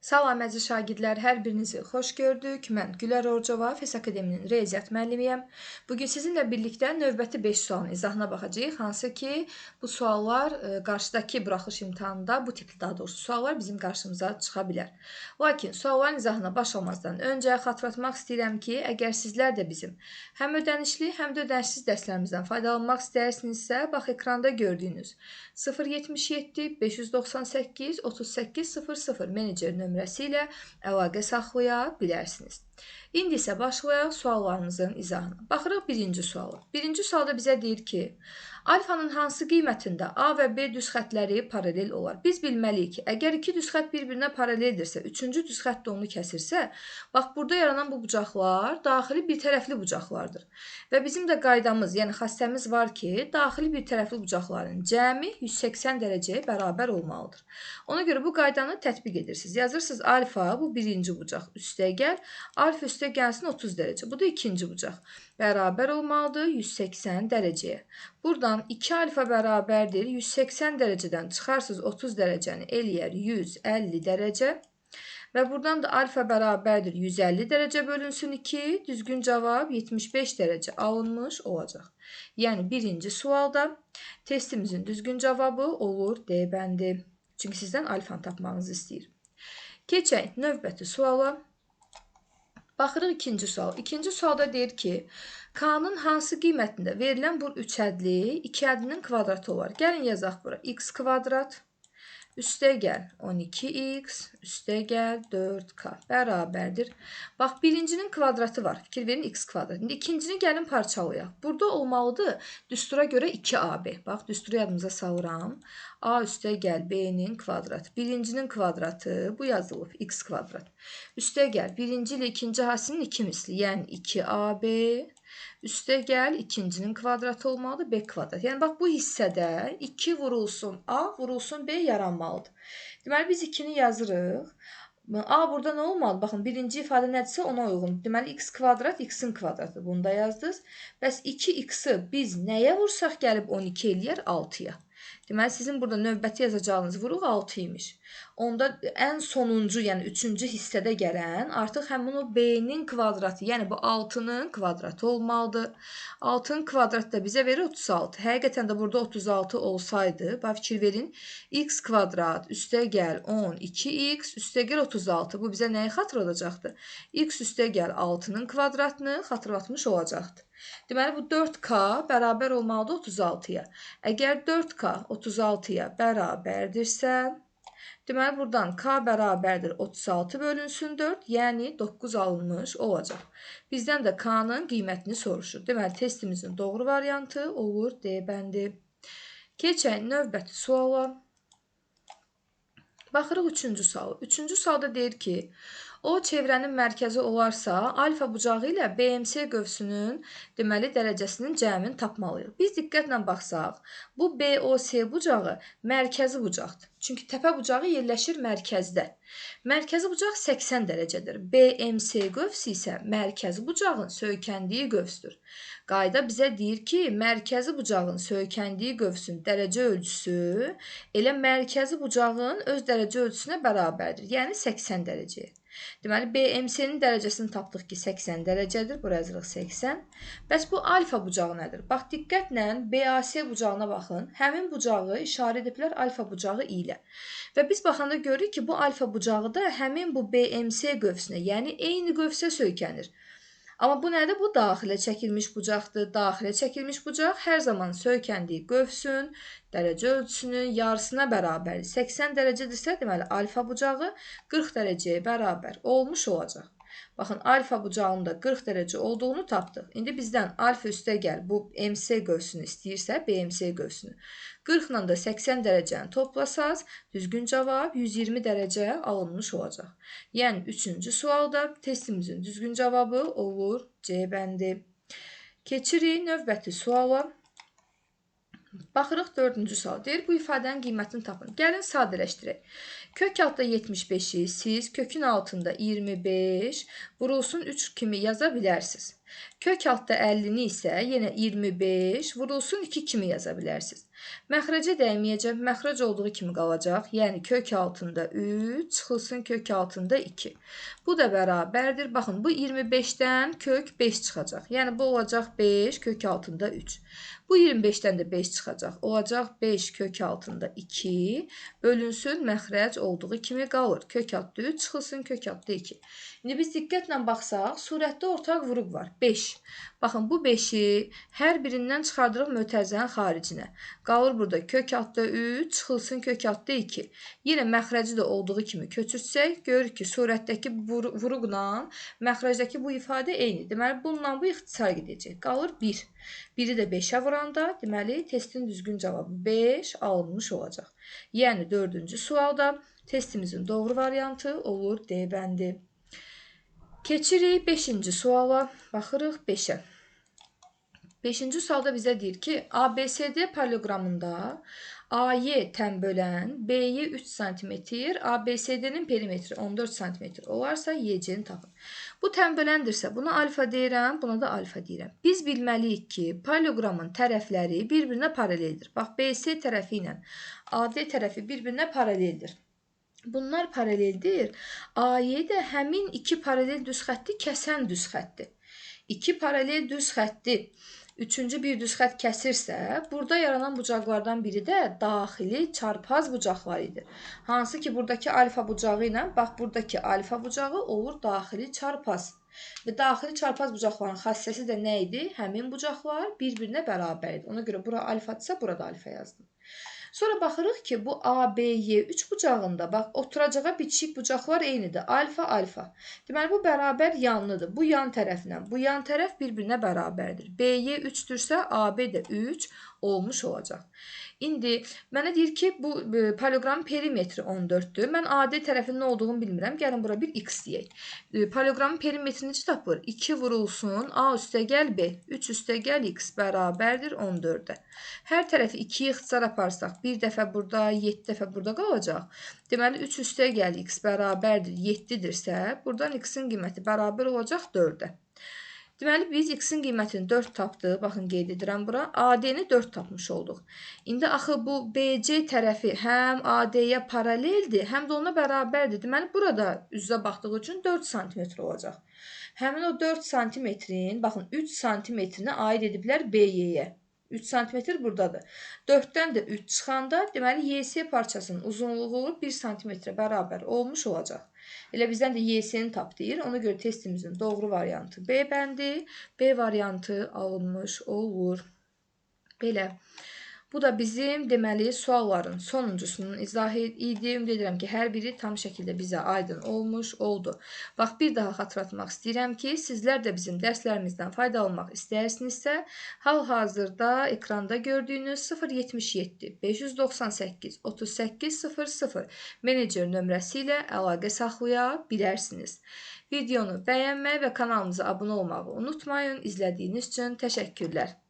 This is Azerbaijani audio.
Salam əziz şagirdlər, hər birinizi xoş gördük. Mən Gülər Orcova, FES Akademinin riyaziyyat müəllimiyəm. Bugün sizinlə birlikdə növbəti 5 sualın izahına baxacağıq. Hansı ki, bu suallar qarşıdakı buraxılış imtahanında, bu tipli daha doğrusu suallar bizim qarşımıza çıxa bilər. Lakin sualların izahına başlamazdan öncə xatırlatmaq istəyirəm ki, əgər sizlər də bizim həm ödənişli, həm də ödənişsiz dərslərimizdən faydalanmaq istəyirsinizsə, bax ekranda gördüyünüz 077 598 3800 menecer nömrəsi ilə əlaqə saxlaya bilərsiniz. İndi isə başlayaq suallarımızın izahına. Baxırıq birinci suala. Birinci sualda bizə deyir ki, alfanın hansı qiymətində A və B düz xətləri paralel olar? Biz bilməliyik ki, əgər iki düz xət bir-birinə paraleldirsə, üçüncü düz xət də onu kəsirsə, bax burada yaranan bu bucaqlar daxili bir tərəfli bucaqlardır. Və bizim də qaydamız, yəni xassəmiz var ki, daxili bir tərəfli bucaqların cəmi 180 dərəcəyə bərabər olmalıdır. Ona görə bu qaydanı tətbiq edirsiniz. Yazırsınız alfa, bu birinci bucaq üstəgəl, alfa üstə gəlsin 30 dərəcə. Bu da ikinci bucaq. Bərabər olmalıdır 180 dərəcəyə. Buradan 2 alfa bərabərdir 180 dərəcədən çıxarsınız 30 dərəcəni eləyər 150 dərəcə. Və buradan da alfa bərabərdir 150 dərəcə bölünsün 2, düzgün cavab 75 dərəcə alınmış olacaq. Yəni birinci sualda testimizin düzgün cavabı olur D bəndi. Çünki sizdən alfanı tapmağınızı istəyir. Keçək növbəti suala. Baxırıq ikinci sual. İkinci sualda deyir ki, K-nın hansı qiymətində verilən bu üç ədli 2 ədlinin kvadratı olar? Gəlin yazaq bura. X kvadrat üstəgəl 12x üstəgəl 4k bərabərdir. Bax, birincinin kvadratı var. Fikir verin x kvadrat. İndi ikincini gəlin parçalayaq. Burada olmalıdır düstura görə 2AB. Bax, düsturu yadımıza salıram. A üstəgəl B-nin kvadratı. Birincinin kvadratı bu yazılıb x kvadrat. Üstəgəl birinci ilə ikinci hasilinin 2 misli. Yəni 2AB üstəgəl ikincinin kvadratı olmalıdır B kvadrat. Yəni bax bu hissədə 2 vurulsun A vurulsun B yaranmalıdır. Deməli biz 2-ni yazırıq. A burada nə olmalı? Baxın birinci ifadə nədirsə ona uyğun. Deməli x kvadrat x-in kvadratı. Bunu da yazdınız. Bəs 2x-i biz nəyə vursaq gəlib 12 eləyər 6-ya. Deməli sizin burada növbəti yazacağınız vuruq 6 imiş. Onda ən sonuncu, yəni 3-cü hissədə gələn artıq həmin o B-nin kvadratı, yəni bu 6-nın kvadratı olmalıdır. 6-nın kvadratı da bizə verir 36. Həqiqətən də burada 36 olsaydı, bax fikir verin, x kvadrat üstəgəl 12x üstəgəl 36. Bu bizə nəyi xatırladacaqdır? X üstəgəl 6-nın kvadratını xatırlatmış olacaqdır. Deməli, bu 4k bərabər olmalıdır 36-ya. Əgər 4k 36-ya bərabərdirsə, deməli, buradan k bərabərdir 36 bölünsün 4, yəni 9 alınmış olacaq. Bizdən də k-nın qiymətini soruşur. Deməli, testimizin doğru variantı olur D bəndi. Keçək növbəti suala. Baxırıq 3-cü suala. 3-cü sualda deyir ki, o çevrənin mərkəzi olarsa, alfa bucağı ilə BMC qövsünün deməli dərəcəsinin cəmini tapmalıyıq. Biz diqqətlə baxsaq, bu BOC bucağı mərkəzi bucaqdır. Çünki təpə bucağı yerləşir mərkəzdə. Mərkəzi bucaq 80 dərəcədir. BMC qövsü isə mərkəzi bucağın söykəndiyi qövsdür. Qayda bizə deyir ki, mərkəzi bucağın söykəndiyi qövsün dərəcə ölçüsü elə mərkəzi bucağın öz dərəcə ölçüsünə bərabərdir. Yəni 80 dərəcəyə. Deməli, BMC-nin dərəcəsini tapdıq ki, 80 dərəcədir. Buraya yazırıq 80. Bəs bu alfa bucağı nədir? Bax, diqqətlə BAC bucağına baxın. Həmin bucağı işarə ediblər alfa bucağı ilə. Və biz baxanda görürük ki, bu alfa bucağı da həmin bu BMC qövsünə, yəni eyni qövsə söykənir. Amma bu nədir? Bu daxilə çəkilmiş bucaqdır. Daxilə çəkilmiş bucaq hər zaman söykəndiyi qövsün dərəcə ölçüsünün yarısına bərabərdir. 80 dərəcədirsə, deməli alfa bucağı 40 dərəcəyə bərabər olmuş olacaq. Baxın, alfa bucağının da 40 dərəcə olduğunu tapdıq. İndi bizdən alfa üstəgəl bu MC qövsünü istəyirsə, BMC qövsünü 40 ilə də 80 dərəcəni toplasaz, düzgün cavab 120 dərəcə alınmış olacaq. Yəni 3-cü sualda testimizin düzgün cavabı olur C bəndi. Keçirik növbəti suala. Baxırıq 4-cü sual. Deyir, bu ifadənin qiymətini tapın. Gəlin sadələşdirək. Kök altda 75-i siz kökün altında 25 vurulsun 3 kimi yaza bilərsiniz. Kök altda 50-ni isə yenə 25 vurulsun 2 kimi yaza bilərsiniz. Məxrəcə dəyməyəcəm. Məxrəc olduğu kimi qalacaq. Yəni kök altında 3 çıxılsın kök altında 2. Bu da bərabərdir. Baxın, bu 25-dən kök 5 çıxacaq. Yəni bu olacaq 5 kök altında 3. Bu 25-dən də 5 çıxacaq. Olacaq 5 kök altında 2. Bölünsün məxrəc olduğu kimi qalır. Kök altında 3 çıxılsın kök altında 2. İndi biz diqqətlə baxsaq, surətdə ortaq vuruq var. 5. Baxın, bu 5-i hər birindən çıxardırıq mötərizənin xaricinə. Qalır burada kök altında 3, çıxılsın kök altında 2. Yenə məxrəci də olduğu kimi köçürsək, görürük ki, surətdəki vuruqla məxrəcdəki bu ifadə eyni. Deməli, bununla bu ixtisar gedəcək. Qalır 1. 1-i də 5-ə vuranda, deməli, testin düzgün cavabı 5 alınmış olacaq. Yəni, 4-cü sualda testimizin doğru variantı olur D bəndi. Keçirik 5-ci suala. Baxırıq 5-ə. 5-ci sualda bizə deyir ki, ABCD paralleloqramında AY tən bölən BY 3 cm, ABCD-nin perimetri 14 cm olarsa YC-ni tapın. Bu tən böləndirsə, buna alfa deyirəm, buna da alfa deyirəm. Biz bilməliyik ki, paralleloqramın tərəfləri bir-birinə paraleldir. Bax, BC tərəfi ilə AD tərəfi bir-birinə paraleldir. Bunlar paraleldir. AY də həmin iki paralel düz xətti kəsən düz xəttir. İki paralel düz xətti üçüncü bir düz xətt kəsirsə, burada yaranan bucaqlardan biri də daxili çarpaz bucaqlar idi. Hansı ki, buradakı alfa bucağı ilə, bax, buradakı alfa bucağı olur daxili çarpaz. Və daxili çarpaz bucaqların xassəsi də nə idi? Həmin bucaqlar bir-birinə bərabər idi. Ona görə bura alfadırsa, burada alfa yazdım. Sonra baxırıq ki, bu ABY3 bucağında, bax, oturacağa bitişik bucaqlar eynidir. Alfa, alfa. Deməli, bu bərabər yanlıdır. Bu yan tərəflə, bu yan tərəf bir-birinə bərabərdir. BY 3-dürsə, AB də 3 olmuş olacaq. İndi mənə deyir ki, bu paralleloqramın perimetri 14-dür. Mən AD tərəfinin nə olduğunu bilmirəm. Gəlin bura bir x deyək. Paralleloqramın perimetrini necə tapır? 2 vurulsun A üstəgəl B, 3 üstəgəl x bərabərdir 14-də. Hər tərəfi 2-yə ixtisar aparsaq, bir dəfə burada, 7 dəfə burada qalacaq. Deməli, 3 üstəgəl x bərabərdir 7-dirsə, buradan x-in qiyməti bərabər olacaq 4-də. Deməli, biz x-in qiymətini 4 tapdıq. Baxın, qeyd edirəm bura. AD-ni 4 tapmış olduq. İndi axı bu BC tərəfi həm AD-yə paraleldir, həm də ona bərabərdir. Deməli, burada üzrə baxdığı üçün 4 cm olacaq. Həmin o 4 cm-in, baxın, 3 cm-ni aid ediblər BY-yə. 3 cm buradadır. 4-dən də 3 çıxanda, deməli, YS parçasının uzunluğu 1 cm bərabər olmuş olacaq. Elə bizdən də YS-ni tap deyir. Ona görə testimizin doğru variantı B bəndi. B variantı alınmış olur. Belə. Bu da bizim deməli sualların sonuncusunun izahı idi. Ümid edirəm ki, hər biri tam şəkildə bizə aydın olmuş oldu. Bax, bir daha xatırlatmaq istəyirəm ki, sizlər də bizim dərslərimizdən fayda almaq istəyirsinizsə, hal-hazırda ekranda gördüyünüz 077 598 38 00 menecer nömrəsi ilə əlaqə saxlaya bilərsiniz. Videonu bəyənməyi və kanalımıza abunə olmağı unutmayın. İzlədiyiniz üçün təşəkkürlər.